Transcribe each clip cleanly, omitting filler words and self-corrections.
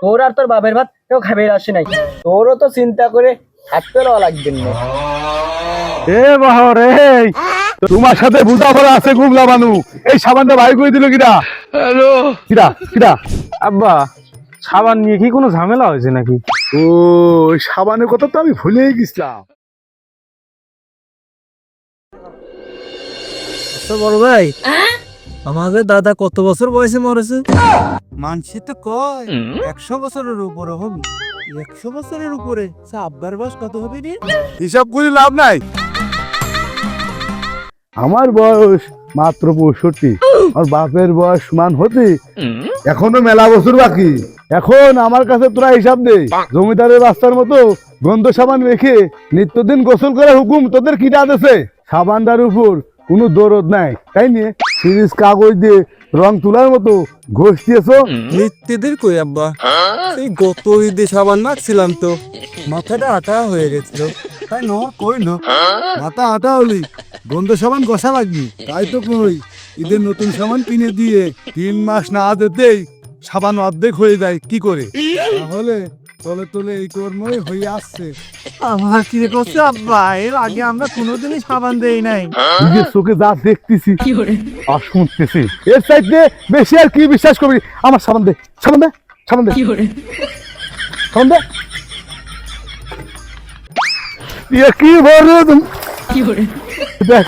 তোর আর তোর বাপের ভাত কেউ খাবে আসে নাই, তোরও তো চিন্তা করে হাঁটতে লওয়া লাগবে না। এ বাহর এই তোমার সাথে বুঝাপড়া আছে গুমলা বানু, এই সাবানটা ভাই করে দিল কিরা? হ্যালো কিরা কিরা? আব্বা সাবান নিয়ে কি কোনো ঝামেলা হয়েছে নাকি? ও ওই সাবানের কথা তো আমি ভুলেই গেছিলাম। বড় ভাই, আমাদের দাদা কত বছর বয়সে মরেছে? মানসি তো কয় 100 বছরের উপরে হবে। 100 বছরের উপরে আব্বার বয়স কত হবে রে? হিসাব করে লাভ নাই, আমার বয়স মাত্র 65, আর বাপের বয়স সমান হতে এখনো মেলা বছর বাকি। এখন আমার কাছে তোরা হিসাব দে, জমিদারের রাস্তার মতো গন্ধ সাবান রেখে নিত্যদিন গোসল করার হুকুম তোদের কিটা দিছে? সাবানটার উপর কোনো দরদ নাই, তাই নিয়ে সিরিজ কাগজ দিয়ে রং তোলার মতো ঘষ দিয়েছো। নিত্যদের কই আব্বা, এই গত ঈদে সাবান মাখছিলাম তো মাথাটা আটা হয়ে গেছিল, তাই ন কইল মাথা আটা হলি গন্ধ সাবান ঘষা লাগবি। তাই তো কই ঈদের নতুন সাবান কিনে দিয়ে 3 মাস না যেতেই সাবান অর্ধেক হয়ে যায় কি করে? তাহলে তলে তলে এই কর্মই হয়ে আসছে। আমার কি করছে আব্বা, এর আগে আমরা কোনোদিনই সাবান দেই নাই। নিজের চোখে যা দেখতেছি আর শুনতেছি, এর চাইতে বেশি আর কি বিশ্বাস করবি? আমার সাবান দে, সাবান দে, সাবান দে, সাবান দে। ইয়ে কি বলছো তুমি? দেখ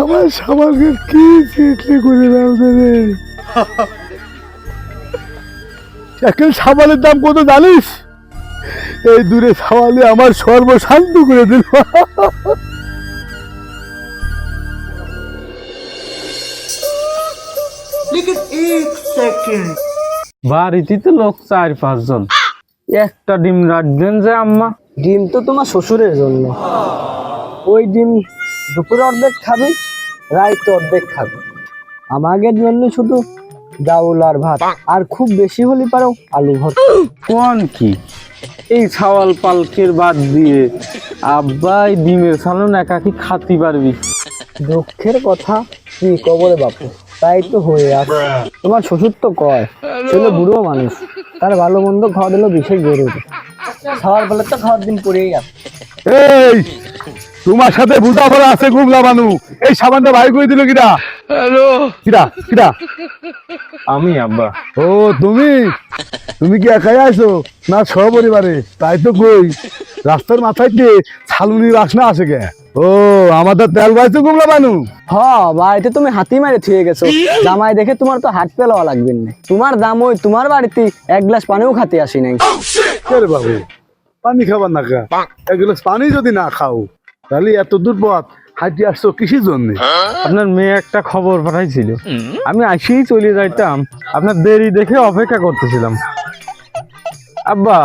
আমার সাবানকে কি চিটলি করে দাও রে। এখন সাবানের দাম কত জানিস? এই দূরে সাবালে আমার সর্বশান্ত করে দিল। বাড়িতে তো লোক 4-5 জন, একটা ডিম রাখবেন যে আম্মা? ডিম তো তোমার শ্বশুরের জন্য, ওই ডিম দুপুরে অর্ধেক খাবি, রাইতে অর্ধেক খাবি। আমাদের জন্য শুধু ডাউল আর ভাত, আর খুব বেশি হলে পারো আলু ভর্তা। কোন কি এই ছাওয়াল পালকের বাদ দিয়ে আব্বাই ডিমের সালন একাকি খাতি পারবি? দুঃখের কথা কি কবরে বাপু, তাই তো হয়ে আছে। তোমার শ্বশুর তো কয় ছেলে বুড়ো মানুষ, তার ভালো মন্দ খাওয়া দিল বিশেষ জরুরি, খাওয়ার ফলে তো খাওয়ার দিন পড়েই গেছে। এই তোমার সাথে বুঝাপড়া আছে গুমলা বানু, এই সাবানটা ভাই করে দিল কিরা? হ্যালো কিরা কিরা? আমি আব্বা। ও তুমি, তুমি কি একাই আইছো না সপরিবারে? তাই তো কই রাস্তার মাথায় দিয়ে ছালুনি বাসনা আসে কে? ও আমাদের তেল বাইছো গুমলা বানু। হ বাড়িতে তুমি হাতি মারে থুয়ে গেছো, জামাই দেখে তোমার তো হাট পেলাওয়া লাগবে না। তোমার দাম ওই তোমার বাড়িতে 1 গ্লাস পানিও খাতে আসি নাই। কে রে বাবু, পানি খাবার না কা? 1 গ্লাস পানি যদি না খাও তাহলে এত দূর পথ হাঁটি আসছো কিসের জন্য? আপনার মেয়ে একটা খবর পাঠাইছিল, আমি আসেই চলে যাইতাম, আপনার দেরি দেখে অপেক্ষা করতেছিলাম। আব্বা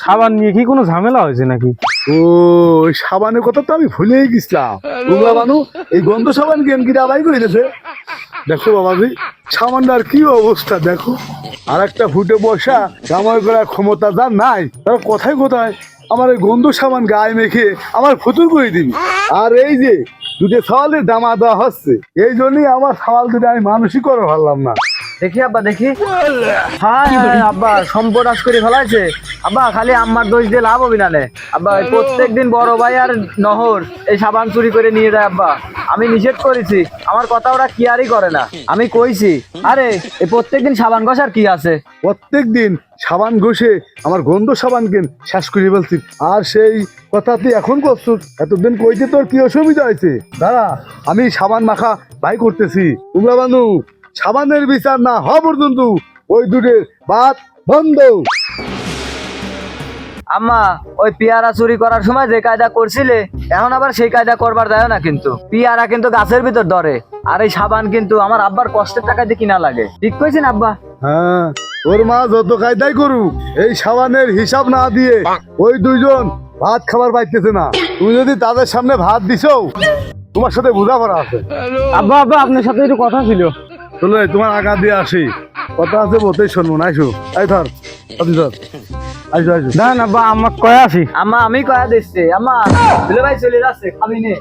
সাবান নিয়ে কি কোনো ঝামেলা হয়েছে নাকি? ও ওই সাবানের কথা তো আমি ভুলেই গেছিলাম। গুমলা বানু এই গন্ধ সাবান গেম কি আদায় করে দিয়েছে? দেখো বাবাজি সাবানটার কি অবস্থা দেখো, আর একটা ফুটে বসা কামাই করার ক্ষমতা যার নাই, তারা কোথায় কোথায় আমার এই গন্ধ সাবান গায়ে মেখে আমার ফুতুর করে দিবি। আর এই যে দুটো সওয়ালের দামা দেওয়া হচ্ছে, এই জন্যই আমার সওয়াল দুটো আমি মানুষই করে ভাবলাম না। দেখি আব্বা দেখি, হ্যাঁ হ্যাঁ আব্বা সম্পদ আজ করে ফেলাইছে। আব্বা খালি আম্মার দোষ দিয়ে লাভ হবি না নে। আব্বা প্রত্যেক দিন বড় ভাই আর নহর এই সাবান চুরি করে নিয়ে যায়। আব্বা আমি নিষেধ করেছি, আমার কথা ওরা কেয়ারই করে না। আমি কইছি আরে এই প্রত্যেকদিন সাবান ঘষার কি আছে? প্রত্যেক দিন সাবান ঘষে আমার গন্ধ সাবান কেন শেষ করে ফেলছি, আর সেই কথা তুই এখন করছো? এতদিন কইতে তোর কি অসুবিধা হয়েছে? দাঁড়া আমি সাবান মাখা বাই করতেছি। তোমরা বানু সাবানের বিচার না হওয়া পর্যন্ত ওই দুটের বাদ বন্ধ। আম্মা ওই পেয়ারা চুরি করার সময় যে কায়দা করছিলে, এখন আবার সেই কায়দা করবার দেয় না। কিন্তু পেয়ারা কিন্তু গাছের ভিতর ধরে, আর এই সাবান কিন্তু আমার আব্বার কষ্টের টাকা দিয়ে কিনা লাগে। ঠিক কইছেন আব্বা? হ্যাঁ ওর মা যত কায়দাই করুক, এই সাবানের হিসাব না দিয়ে ওই দুইজন ভাত খাবার পাইতেছে না। তুমি যদি তাদের সামনে ভাত দিছো, তোমার সাথে বোঝাপড়া আছে। আব্বা আব্বা আপনার সাথে একটু কথা ছিল। চলো তোমার আগা দিয়ে আসি, কথা আছে বলতেই শুনবো না। আইসো এই ধর ধর আইসো আইসো। দাঁড়ান আব্বা আমার কয়ে আসি। আম্মা আমি কয়া দিচ্ছি। আম্মা ভাই চলে যাচ্ছে, খাবি নে।